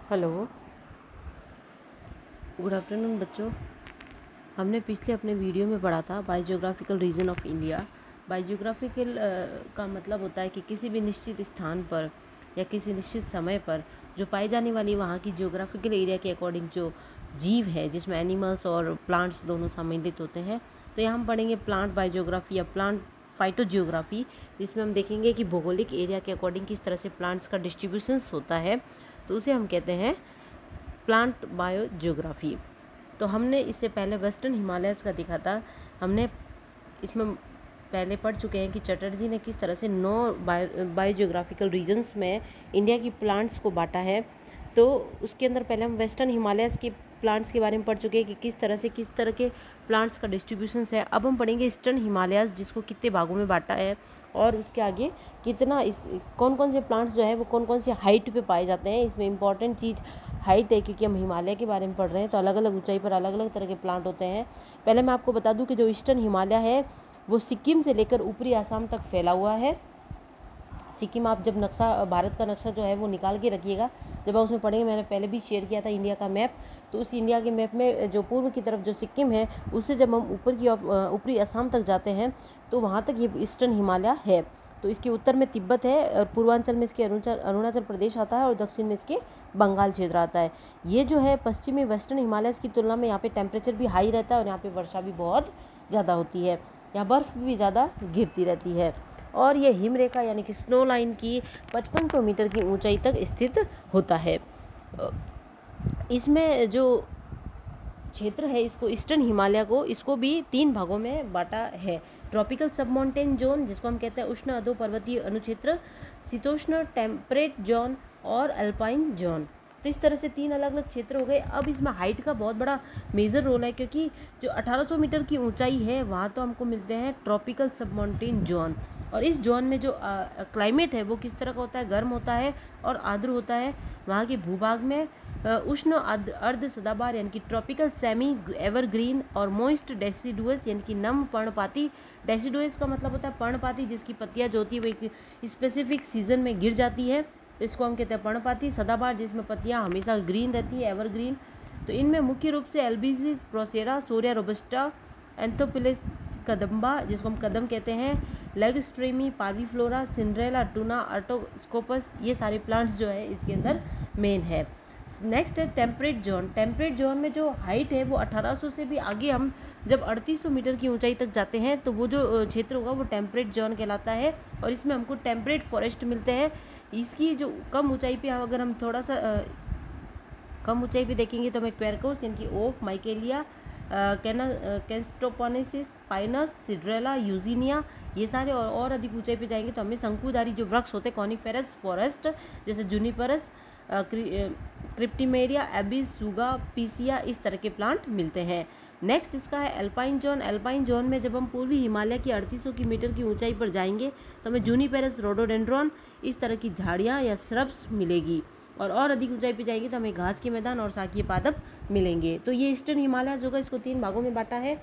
Hello, good afternoon बच्चों। हमने पिछले अपने वीडियो में पढ़ा था biogeographical region of India. Biogeographical का मतलब होता है कि किसी भी निश्चित स्थान पर या किसी निश्चित समय पर जो पाई जाने वाली वहाँ की जियोग्राफिकल एरिया के अकॉर्डिंग जो जीव है, जिसमें एनिमल्स और प्लांट्स दोनों सम्मिलित होते हैं। तो यहाँ हम पढ़ेंगे प्लांट बायोजियोग्राफी या प्लांट फाइटोजियोग्राफी, जिसमें हम देखेंगे कि भौगोलिक एरिया के अकॉर्डिंग किस तरह से प्लांट्स का डिस्ट्रीब्यूशंस होता है। तो उसे हम कहते हैं प्लांट बायोजियोग्राफी। तो हमने इससे पहले वेस्टर्न हिमालयस का दिखा था। हमने इसमें पहले पढ़ चुके हैं कि चटर्जी ने किस तरह से 9 बायोजियोग्राफिकल रीजन्स में इंडिया की प्लांट्स को बांटा है। तो उसके अंदर पहले हम वेस्टर्न हिमालयस के प्लांट्स के बारे में पढ़ चुके हैं कि किस तरह के प्लांट्स का डिस्ट्रीब्यूशन है। अब हम पढ़ेंगे ईस्टर्न हिमालयस, जिसको कितने भागों में बांटा है और उसके आगे कितना कौन कौन से प्लांट्स जो है वो कौन कौन से हाइट पे पाए जाते हैं। इसमें इंपॉर्टेंट चीज़ हाइट है, क्योंकि हम हिमालय के बारे में पढ़ रहे हैं। तो अलग अलग ऊंचाई पर अलग अलग तरह के प्लांट होते हैं। पहले मैं आपको बता दूं कि जो ईस्टर्न हिमालय है वो सिक्किम से लेकर ऊपरी आसाम तक फैला हुआ है। सिक्किम, आप जब नक्शा, भारत का नक्शा जो है वो निकाल के रखिएगा, जब आप उसमें पढ़ेंगे, मैंने पहले भी शेयर किया था इंडिया का मैप। तो उस इंडिया के मैप में जो पूर्व की तरफ जो सिक्किम है, उससे जब हम ऊपरी असम तक जाते हैं तो वहाँ तक ये ईस्टर्न हिमालय है। तो इसके उत्तर में तिब्बत है और पूर्वांचल में इसके अरुणाचल प्रदेश आता है और दक्षिण में इसके बंगाल क्षेत्र आता है। ये जो है पश्चिमी वेस्टर्न हिमालयस की तुलना में यहाँ पे टेम्परेचर भी हाई रहता है और यहाँ पे वर्षा भी बहुत ज़्यादा होती है। यहाँ बर्फ़ भी ज़्यादा गिरती रहती है और ये हिमरेखा यानी कि स्नो लाइन की 5500 मीटर की ऊंचाई तक स्थित होता है। इसमें जो क्षेत्र है, इसको ईस्टर्न हिमालय को, इसको भी 3 भागों में बांटा है। ट्रॉपिकल सबमॉन्टेन जोन, जिसको हम कहते हैं उष्ण अधो पर्वतीय अनुक्षेत्र, शीतोष्ण टेम्परेट जोन और अल्पाइन जोन। तो इस तरह से 3 अलग अलग क्षेत्र हो गए। अब इसमें हाइट का बहुत बड़ा मेजर रोल है, क्योंकि जो 1800 मीटर की ऊंचाई है वहाँ तो हमको मिलते हैं ट्रॉपिकल सबमॉन्टेन जोन। और इस जोन में जो क्लाइमेट है वो किस तरह का होता है, गर्म होता है और आर्द्र होता है। वहाँ के भूभाग में उष्ण अर्ध सदाबहार यानी कि ट्रॉपिकल सेमी एवरग्रीन और मोइस्ट डेसिडुअस यानी कि नम पर्णपाती। डेसिडुअस का मतलब होता है पर्णपाती, जिसकी पत्तियां जो होती है वो एक स्पेसिफिक सीजन में गिर जाती है, तो इसको हम कहते हैं पर्णपाती। सदाबहार, जिसमें पत्तियां हमेशा ग्रीन रहती है, एवरग्रीन। तो इनमें मुख्य रूप से एल्बिसिस, प्रोसेरा, सोरिया रोबस्टा, एंथोपिलिस कदम्बा, जिसको हम कदम कहते हैं, लेगस्ट्रेमी, पार्वीफ्लोरा, सिंड्रेला, टूना, आर्टोस्कोपस, ये सारे प्लांट्स जो है इसके अंदर मेन है। नेक्स्ट है टेम्परेट जोन। टेम्परेट जोन में जो हाइट है वो 1800 से भी आगे, हम जब 3800 मीटर की ऊंचाई तक जाते हैं तो वो जो क्षेत्र होगा वो टेम्परेट जोन कहलाता है और इसमें हमको टेम्परेट फॉरेस्ट मिलते हैं। इसकी जो कम ऊंचाई पे, अगर हम थोड़ा सा कम ऊंचाई पे देखेंगे तो हमें क्वेरकोस यानी कि ओक, माइकेलिया, कैस्टोपोनेसिस, पाइनस, सिड्रेला, यूजीनिया, ये सारे, और अधिक ऊंचाई पे जाएंगे तो हमें शंकुधारी जो वृक्ष होते हैं, कॉनिफेरस फॉरेस्ट, जैसे जूनिपरस, क्रिप्टिमेरिया, एबिस, सूगा, पीसिया, इस तरह के प्लांट मिलते हैं। नेक्स्ट इसका है अल्पाइन जोन। अल्पाइन जोन में जब हम पूर्वी हिमालय की 3800 मीटर की ऊंचाई पर जाएंगे तो हमें जूनिपेरस, रोडोडेंड्रॉन, इस तरह की झाड़ियाँ या श्रब्स मिलेगी। और अधिक ऊंचाई पर जाएंगे तो हमें घास के मैदान और शाकीय पादप मिलेंगे। तो ये ईस्टर्न हिमालय जो है इसको 3 भागों में बांटा है।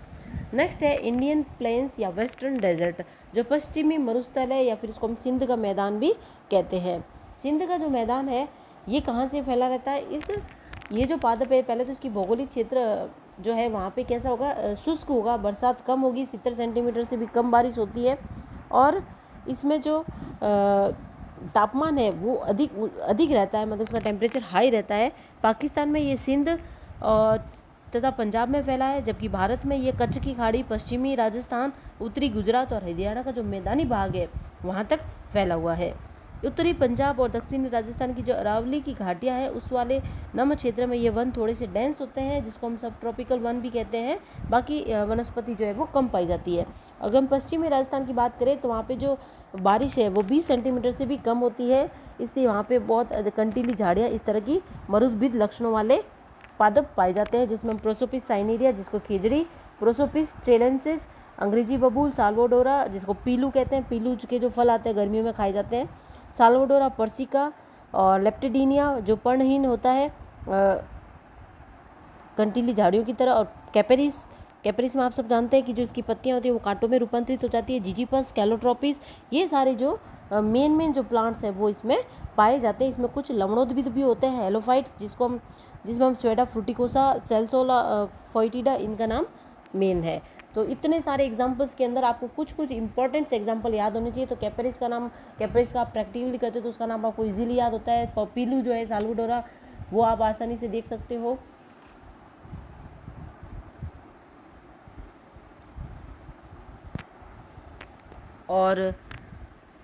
नेक्स्ट है इंडियन प्लेन्स या वेस्टर्न डेजर्ट, जो पश्चिमी मरुस्थल है या फिर इसको हम सिंध का मैदान भी कहते हैं। सिंध का जो मैदान है ये कहाँ से फैला रहता है, ये जो पादप है, पहले तो इसकी भौगोलिक क्षेत्र जो है वहाँ पे कैसा होगा, शुष्क होगा, बरसात कम होगी, 70 सेंटीमीटर से भी कम बारिश होती है और इसमें जो तापमान है वो अधिक रहता है, मतलब उसका टेम्परेचर हाई रहता है। पाकिस्तान में ये सिंध तथा पंजाब में फैला है, जबकि भारत में ये कच्छ की खाड़ी, पश्चिमी राजस्थान, उत्तरी गुजरात और हरियाणा का जो मैदानी भाग है वहाँ तक फैला हुआ है। उत्तरी पंजाब और दक्षिणी राजस्थान की जो अरावली की घाटियाँ हैं उस वाले नम क्षेत्र में ये वन थोड़े से डेंस होते हैं, जिसको हम सब ट्रॉपिकल वन भी कहते हैं। बाकी वनस्पति जो है वो कम पाई जाती है। अगर हम पश्चिमी राजस्थान की बात करें तो वहाँ पे जो बारिश है वो 20 सेंटीमीटर से भी कम होती है, इसलिए वहाँ पे बहुत कंटीली झाड़ियाँ, इस तरह की मरुद्भिद लक्षणों वाले पादप पाए जाते हैं, जिसमें हम प्रोसोपिस साइनेरिया, जिसको खिजड़ी, प्रोसोपिस चेलेंसिस, अंग्रेजी बबूल, साल्वाडोरा, जिसको पीलू कहते हैं, पीलू के जो फल आते हैं गर्मियों में खाए जाते हैं, साल्वाडोरा पर्सिका, और लेप्टिडीनिया जो पर्णहीन होता है कंटीली झाड़ियों की तरह, और कैपेरिस में आप सब जानते हैं कि जो इसकी पत्तियां होती है वो कांटों में रूपांतरित हो जाती है, जिजीपस, कैलोट्रोपिस, ये सारे जो मेन जो प्लांट्स हैं वो इसमें पाए जाते हैं। इसमें कुछ लवणोद्भिद भी होते हैं, हेलोफाइट्स, जिसमें हम स्वेडा फ्रूटिकोसा, सेल्सोला फोइटिडा, इनका नाम मेन है। तो इतने सारे एग्जाम्पल्स के अंदर आपको कुछ कुछ इंपॉर्टेंट एग्जाम्पल याद होने चाहिए। तो कैपरिस का नाम, कैपरिस का आप प्रैक्टिकली करते हो तो उसका नाम आपको इजीली याद होता है। पपीलू जो है साल्वाडोरा, वो आप आसानी से देख सकते हो। और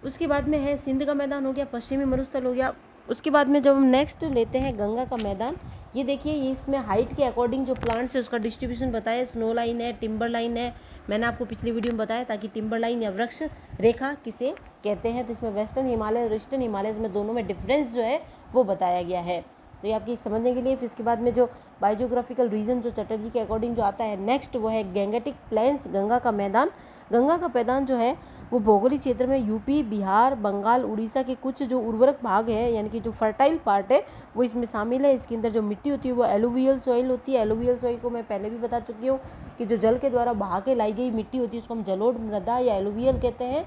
उसके बाद में है सिंध का मैदान हो गया, पश्चिमी मरुस्थल हो गया। उसके बाद में जब हम नेक्स्ट लेते हैं गंगा का मैदान, ये देखिए, ये इसमें हाइट के अकॉर्डिंग जो प्लांट्स है उसका डिस्ट्रीब्यूशन बताया। स्नो लाइन है, टिम्बर लाइन है, मैंने आपको पिछली वीडियो में बताया, ताकि टिम्बर लाइन या वृक्ष रेखा किसे कहते हैं। तो इसमें वेस्टर्न हिमालय और ईस्टर्न हिमालय में दोनों में डिफरेंस जो है वो बताया गया है। तो ये आपकी समझने के लिए। फिर इसके बाद में जो बायोजियोग्राफिकल रीजन जो चटर्जी के अकॉर्डिंग जो आता है नेक्स्ट, वो है गैंगेटिक प्लेन्स, गंगा का मैदान। गंगा का मैदान जो है वो भौगोलिक क्षेत्र में यूपी, बिहार, बंगाल, उड़ीसा के कुछ जो उर्वरक भाग है, यानी कि जो फर्टाइल पार्ट है वो इसमें शामिल है। इसके अंदर जो मिट्टी होती है वो एलुवियल सॉइल होती है। एलुवियल सॉइल को मैं पहले भी बता चुकी हूँ कि जो जल के द्वारा बहा के लाई गई मिट्टी होती है उसको हम जलोढ़ मृदा या एलुवियल कहते हैं।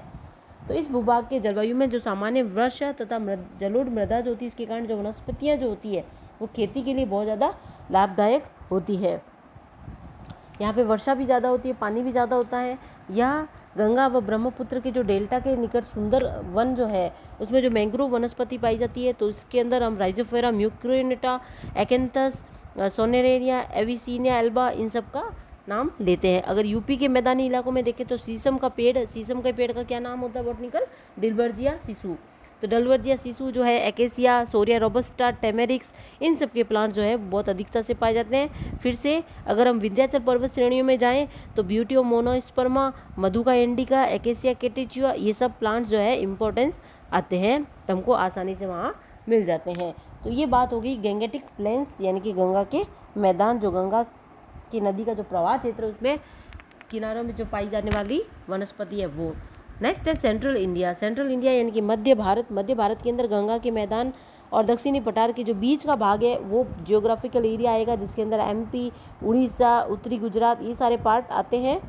तो इस भूभाग के जलवायु में जो सामान्य वर्षा तथा जलोढ़ मृदा जो होती है उसके कारण जो वनस्पतियाँ जो होती है वो खेती के लिए बहुत ज़्यादा लाभदायक होती है। यहाँ पे वर्षा भी ज़्यादा होती है, पानी भी ज़्यादा होता है। यह गंगा व ब्रह्मपुत्र के जो डेल्टा के निकट सुंदर वन जो है उसमें जो मैंग्रोव वनस्पति पाई जाती है। तो इसके अंदर हम राइजोफेरा म्यूक्रोनेटा, एक्यांथस, सोनेरेरिया, एविसीनिया एल्बा, इन सब का नाम लेते हैं। अगर यूपी के मैदानी इलाकों में देखें तो शीशम का पेड़ का क्या नाम होता है बॉटनिकल? डिलबर्जिया सिसु। तो डलवर्जिया सिसु जो है, एकेसिया, सोरिया रोबस्टा, टेमेरिक्स, इन सब के प्लांट जो है बहुत अधिकता से पाए जाते हैं। फिर से अगर हम विंध्याचल पर्वत श्रेणियों में जाएं तो ब्यूटियो मोनोस्पर्मा, मधुका इंडिका, एकेसिया केटिचुआ, ये सब प्लांट्स जो है इम्पोर्टेंस आते हैं, हमको आसानी से वहाँ मिल जाते हैं। तो ये बात होगी गैंगेटिक प्लेन्स यानी कि गंगा के मैदान, जो गंगा की नदी का जो प्रवाह क्षेत्र उसमें किनारों में जो पाई जाने वाली वनस्पति है वो। नेक्स्ट है सेंट्रल इंडिया। सेंट्रल इंडिया यानी कि मध्य भारत के अंदर गंगा के मैदान और दक्षिणी पठार के जो बीच का भाग है वो जियोग्राफिकल एरिया आएगा, जिसके अंदर एमपी, उड़ीसा, उत्तरी गुजरात, ये सारे पार्ट आते हैं।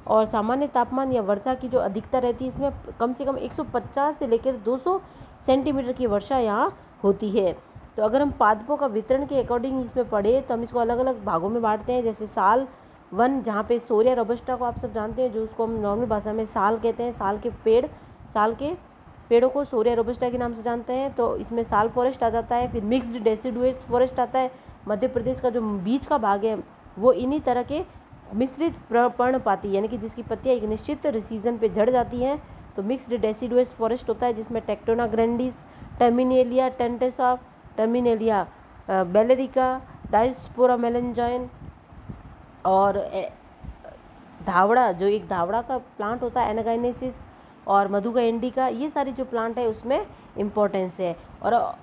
और सामान्य तापमान या वर्षा की जो अधिकता रहती है इसमें कम से कम 150 से लेकर 200 सेंटीमीटर की वर्षा यहाँ होती है। तो अगर हम पादपों का वितरण के अकॉर्डिंग इसमें पढ़े तो हम इसको अलग अलग भागों में बांटते हैं। जैसे साल वन, जहाँ पे सोरिया रोबस्टा को आप सब जानते हैं, जो उसको हम नॉर्मल भाषा में साल कहते हैं। साल के पेड़ों को सोरिया रोबस्टा के नाम से जानते हैं। तो इसमें साल फॉरेस्ट आ जाता है। फिर मिक्स्ड डेसिडुएस फॉरेस्ट आता है। मध्य प्रदेश का जो बीच का भाग है वो इन्हीं तरह के मिश्रित पर्णपाती यानी कि जिसकी पत्तियाँ एक निश्चित सीजन पे झड़ जाती हैं तो मिक्स्ड डेसिडुएस फॉरेस्ट होता है, जिसमें Tectona grandis, Terminalia tomentosa, Terminalia bellerica, Diospyros melanoxylon और धावड़ा, जो एक धावड़ा का प्लांट होता है एनागाइनेसिस, और मधुका इंडिका, ये सारी जो प्लांट है उसमें इम्पोर्टेंस है। और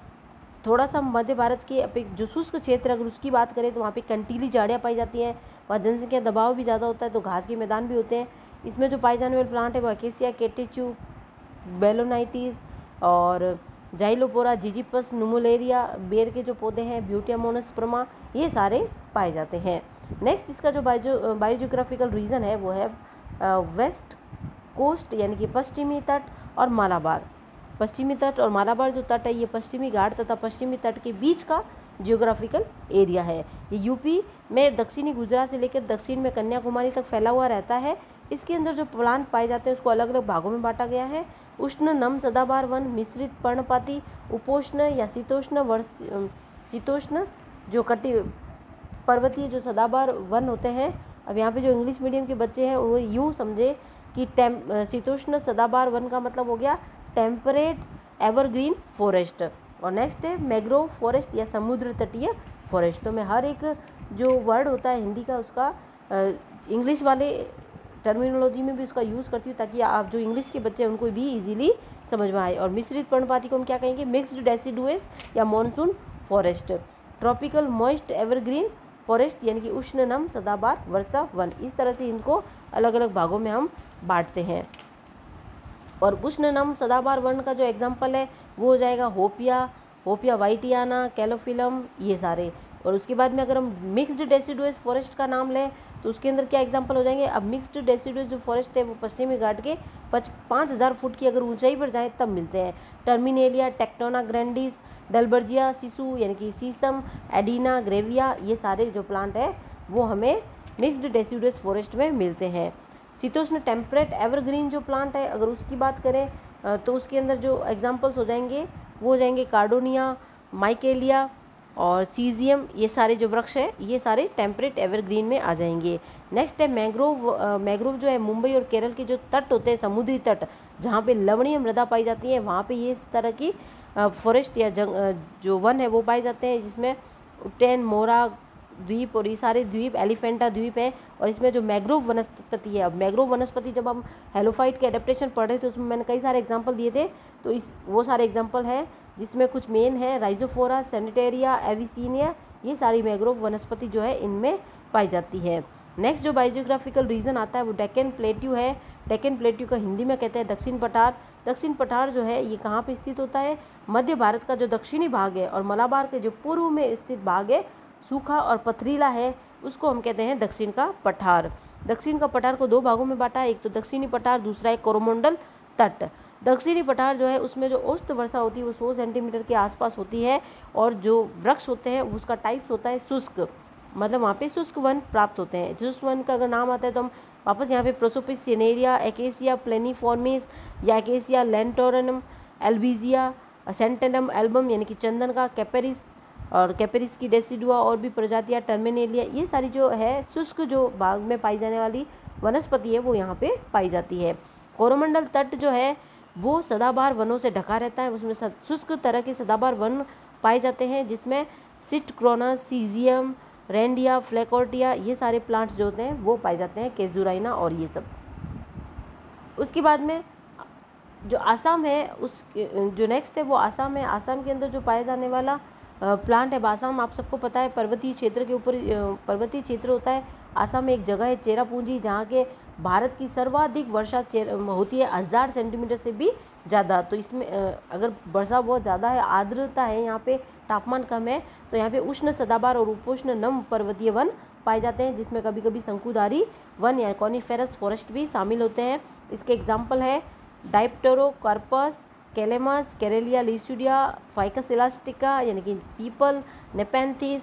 थोड़ा सा मध्य भारत के जो शुष्क क्षेत्र अगर उसकी बात करें तो वहाँ पे कंटीली झाड़ियाँ पाई जाती हैं, वहाँ जनसंख्या दबाव भी ज़्यादा होता है तो घास के मैदान भी होते हैं। इसमें जो पाए जाने वाले प्लांट है वो एकेसिया केटिचू, बेलोनाइटिस और जाइलोपोरा, जिजिपस, नुमुलेरिया, बेर के जो पौधे हैं ब्यूटिया मोनोस्पर्मा, ये सारे पाए जाते हैं। नेक्स्ट इसका जो बायोजियोग्राफिकल रीजन है वो है वेस्ट कोस्ट यानी कि पश्चिमी तट और मालाबार। पश्चिमी तट और मालाबार जो तट है ये पश्चिमी घाट तथा पश्चिमी तट के बीच का जियोग्राफिकल एरिया है। ये यूपी में दक्षिणी गुजरात से लेकर दक्षिण में कन्याकुमारी तक फैला हुआ रहता है। इसके अंदर जो प्लांट पाए जाते हैं उसको अलग अलग भागों में बांटा गया है। उष्ण नम सदाबहार वन, मिश्रित पर्णपाती, उपोष्ण या शीतोष्ण जो पर्वतीय जो सदाबहार वन होते हैं। अब यहाँ पे जो इंग्लिश मीडियम के बच्चे हैं वो यूँ समझे कि शीतोष्ण सदाबहार वन का मतलब हो गया टेम्परेट एवरग्रीन फॉरेस्ट। और नेक्स्ट है मैंग्रोव फॉरेस्ट या समुद्र तटीय फॉरेस्ट। तो मैं हर एक जो वर्ड होता है हिंदी का उसका इंग्लिश वाले टर्मिनोलॉजी में भी उसका यूज़ करती हूँ ताकि आप जो इंग्लिश के बच्चे हैं उनको भी इजीली समझ में आए। और मिश्रित पर्णपाती को हम क्या कहेंगे? मिक्स्ड डेसिडुएस या monsoon forest. Tropical moist evergreen forest यानी कि उष्ण नम सदाबहार वर्षा वन। इस तरह से इनको अलग अलग भागों में हम बांटते हैं। और उष्ण नम सदाबहार वन का जो एग्जाम्पल है वो हो जाएगा होपिया वाइटियाना, कैलोफिलम, ये सारे। और उसके बाद में अगर हम मिक्स्ड डेसिडुएस फॉरेस्ट का नाम लें तो उसके अंदर क्या एग्जांपल हो जाएंगे। अब मिक्स्ड डेसिडुअस जो फॉरेस्ट है वो पश्चिमी घाट के 5000 फुट की अगर ऊंचाई पर जाए तब मिलते हैं। टर्मिनेलिया, टेक्टोना ग्रैंडिस, डलबर्जिया, सिसु यानी कि सीसम, एडिना, ग्रेविया, ये सारे जो प्लांट है वो हमें मिक्स्ड डेसिडुअस फॉरेस्ट में मिलते हैं। शीतोष्ण टेम्परेट एवरग्रीन जो प्लांट है अगर उसकी बात करें तो उसके अंदर जो एग्जांपल्स हो जाएंगे वो हो जाएंगे कार्डोनिया, माइकेलिया और सीजियम, ये सारे जो वृक्ष है ये सारे टेम्परेट एवरग्रीन में आ जाएंगे। नेक्स्ट है मैंग्रोव। मैंग्रोव जो है मुंबई और केरल के जो तट होते हैं, समुद्री तट जहाँ पे लवणीय मृदा पाई जाती है, वहाँ पे ये इस तरह की फॉरेस्ट या जो वन है वो पाए जाते हैं, जिसमें उट्टैन, मोरा द्वीप और ये सारे द्वीप, एलिफेंटा द्वीप है। और इसमें जो मैंग्रोव वनस्पति है, अब मैंग्रोव वनस्पति जब हम हेलोफाइट के एडेप्टेशन पढ़ रहे थे उसमें मैंने कई सारे एग्जांपल दिए थे, तो इस वो सारे एग्जांपल हैं जिसमें कुछ मेन है राइजोफोरा, सैनिटेरिया, एविसीनिया, ये सारी मैंग्रोव वनस्पति जो है इनमें पाई जाती है। नेक्स्ट जो बायोजियोग्राफिकल रीजन आता है वो डेक्कन प्लेट्यू है। डेक्कन प्लेट्यू का हिंदी में कहते हैं दक्षिण पठार। दक्षिण पठार जो है ये कहाँ पे स्थित होता है, मध्य भारत का जो दक्षिणी भाग है और मलाबार के जो पूर्व में स्थित भाग है सूखा और पथरीला है, उसको हम कहते हैं दक्षिण का पठार। दक्षिण का पठार को दो भागों में बांटा है, एक तो दक्षिणी पठार, दूसरा है कोरोमंडल तट। दक्षिणी पठार जो है उसमें जो औसत वर्षा होती है वो 100 सेंटीमीटर के आसपास होती है और जो वृक्ष होते हैं उसका टाइप्स होता है शुष्क, मतलब वहाँ पे शुष्क वन प्राप्त होते हैं। शुष्क वन का अगर नाम आता है तो हम वापस यहाँ पे प्रोसोपिस सिनेरिया, एकेसिया प्लेनिफॉर्मिस या एकेसिया लेंटोरनम, एल्बिजिया, सेंटेनम एल्बम यानी कि चंदन का, कैपेरिस और कैपेरिस की डेसिडुआ और भी प्रजातियाँ, टर्मिनेलिया, ये सारी जो है शुष्क जो भाग में पाई जाने वाली वनस्पति है वो यहाँ पे पाई जाती है। कोरोमंडल तट जो है वो सदाबहार वनों से ढका रहता है, उसमें शुष्क तरह के सदाबहार वन पाए जाते हैं जिसमें सिटक्रोनस, सीजियम, रेंडिया, फ्लेकोर्टिया, ये सारे प्लांट्स जो होते हैं वो पाए जाते हैं, केजुराइना और ये सब। उसके बाद में जो आसाम है उस जो नेक्स्ट है वो आसाम है। आसाम के अंदर जो पाया जाने वाला प्लांट है, आसाम आप सबको पता है पर्वतीय क्षेत्र के ऊपर पर्वतीय क्षेत्र होता है। आसाम में एक जगह है चेरापूंजी जहाँ के भारत की सर्वाधिक वर्षा होती है 1000 सेंटीमीटर से भी ज़्यादा। तो इसमें अगर वर्षा बहुत ज़्यादा है, आर्द्रता है, यहाँ पे तापमान कम है, तो यहाँ पे उष्ण सदाबहार और उपोष्ण नम पर्वतीय वन पाए जाते हैं जिसमें कभी कभी शंकुधारी वन या कॉनिफेरस फॉरेस्ट भी शामिल होते हैं। इसके एग्जाम्पल है डाइप्टेरोकार्पस, कैलेमस, कैरेलिया लिस्यूडिया, फाइकस इलास्टिका यानी कि पीपल, नेपेंथिस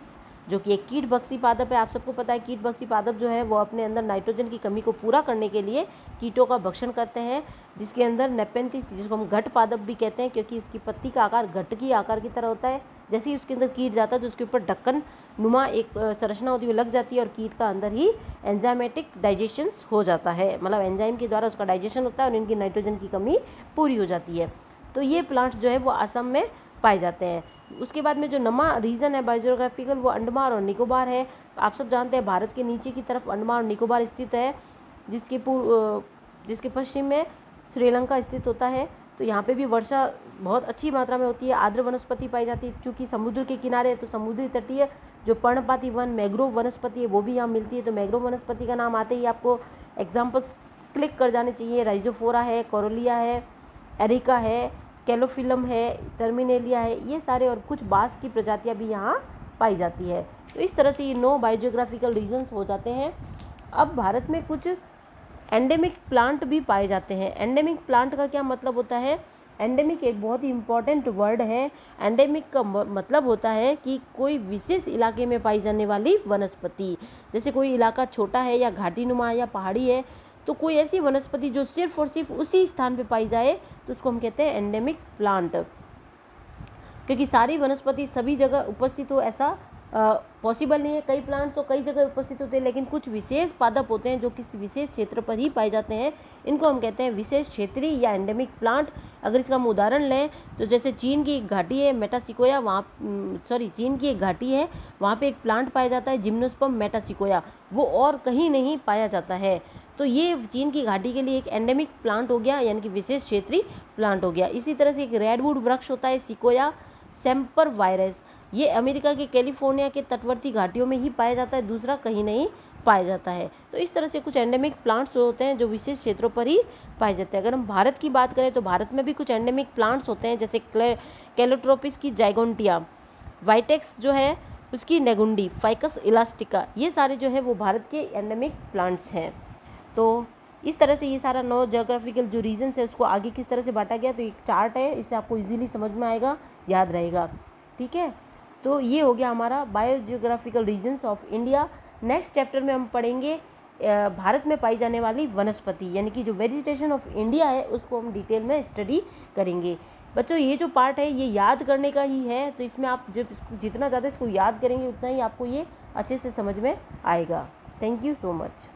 जो कि एक कीट भक्षी पादप है। आप सबको पता है कीट भक्षी पादप जो है वो अपने अंदर नाइट्रोजन की कमी को पूरा करने के लिए कीटों का भक्षण करते हैं, जिसके अंदर नेपेंथिस जिसको हम घट पादप भी कहते हैं क्योंकि इसकी पत्ती का आकार घट की आकार की तरह होता है। जैसे ही उसके अंदर कीट जाता है तो उसके ऊपर ढक्कन नुमा एक संरचना होती है वो लग जाती है और कीट का अंदर ही एंजाइमेटिक डाइजेशन हो जाता है, मतलब एंजाइम के द्वारा उसका डाइजेशन होता है और इनकी नाइट्रोजन की कमी पूरी हो जाती है। तो ये प्लांट्स जो है वो असम में पाए जाते हैं। उसके बाद में जो नमा रीजन है बायोजियोग्राफिकल वो अंडमान और निकोबार है। आप सब जानते हैं भारत के नीचे की तरफ अंडमान और निकोबार स्थित है, जिसके पश्चिम में श्रीलंका स्थित होता है। तो यहाँ पे भी वर्षा बहुत अच्छी मात्रा में होती है, आर्द्र वनस्पति पाई जाती है। चूँकि समुद्र के किनारे है तो समुद्री तटीय जो पर्णपाती वन मैंग्रोव वनस्पति है वो भी यहाँ मिलती है। तो मैंग्रोव वनस्पति का नाम आते ही आपको एग्जाम्पल्स क्लिक कर जाने चाहिए। राइजोफोरा है, कोरोलिया है, एरिका है, कैलोफिलम है, टर्मिनेलिया है, ये सारे और कुछ बांस की प्रजातियां भी यहाँ पाई जाती है। तो इस तरह से ये 9 बायोजियोग्राफिकल रीजन्स हो जाते हैं। अब भारत में कुछ एंडेमिक प्लांट भी पाए जाते हैं। एंडेमिक प्लांट का क्या मतलब होता है? एंडेमिक एक बहुत ही इम्पॉर्टेंट वर्ड है। एंडेमिक का मतलब होता है कि कोई विशेष इलाके में पाई जाने वाली वनस्पति। जैसे कोई इलाका छोटा है या घाटीनुमा या पहाड़ी है तो कोई ऐसी वनस्पति जो सिर्फ और सिर्फ उसी स्थान पे पाई जाए तो उसको हम कहते हैं एंडेमिक प्लांट। क्योंकि सारी वनस्पति सभी जगह उपस्थित हो ऐसा पॉसिबल नहीं है। कई प्लांट्स तो कई जगह उपस्थित होते हैं लेकिन कुछ विशेष पादप होते हैं जो किसी विशेष क्षेत्र पर ही पाए जाते हैं, इनको हम कहते हैं विशेष क्षेत्रीय या एंडेमिक प्लांट। अगर इसका हम उदाहरण लें तो जैसे चीन की एक घाटी है मेटासिकोया, चीन की एक घाटी है, वहाँ पे एक प्लांट पाया जाता है जिम्नोस्पर्म मेटासिकोया, वो और कहीं नहीं पाया जाता है। तो ये चीन की घाटी के लिए एक एंडेमिक प्लांट हो गया, यानी कि विशेष क्षेत्रीय प्लांट हो गया। इसी तरह से एक रेडवुड वृक्ष होता है सिकोया सेम्परवायरस, ये अमेरिका के कैलिफोर्निया के तटवर्ती घाटियों में ही पाया जाता है, दूसरा कहीं नहीं पाया जाता है। तो इस तरह से कुछ एंडेमिक प्लांट्स होते हैं जो विशेष क्षेत्रों पर ही पाए जाते हैं। अगर हम भारत की बात करें तो भारत में भी कुछ एंडेमिक प्लांट्स होते हैं जैसे कैलोट्रोपिस की जाइगोन्टिया, वाइटेक्स जो है उसकी नेगुंडी, फाइकस इलास्टिका, ये सारे जो है वो भारत के एंडेमिक प्लांट्स हैं। तो इस तरह से ये सारा 9 ज्योग्राफिकल जो रीजन्स है उसको आगे किस तरह से बांटा गया, तो एक चार्ट है, इससे आपको इजीली समझ में आएगा, याद रहेगा। ठीक है, तो ये हो गया हमारा biogeographical regions of India. Next chapter में हम पढ़ेंगे भारत में पाई जाने वाली वनस्पति, यानी कि जो वेजिटेशन ऑफ इंडिया है उसको हम डिटेल में स्टडी करेंगे। बच्चों ये जो पार्ट है ये याद करने का ही है, तो इसमें आप जब जितना ज़्यादा इसको याद करेंगे उतना ही आपको ये अच्छे से समझ में आएगा। Thank you so much.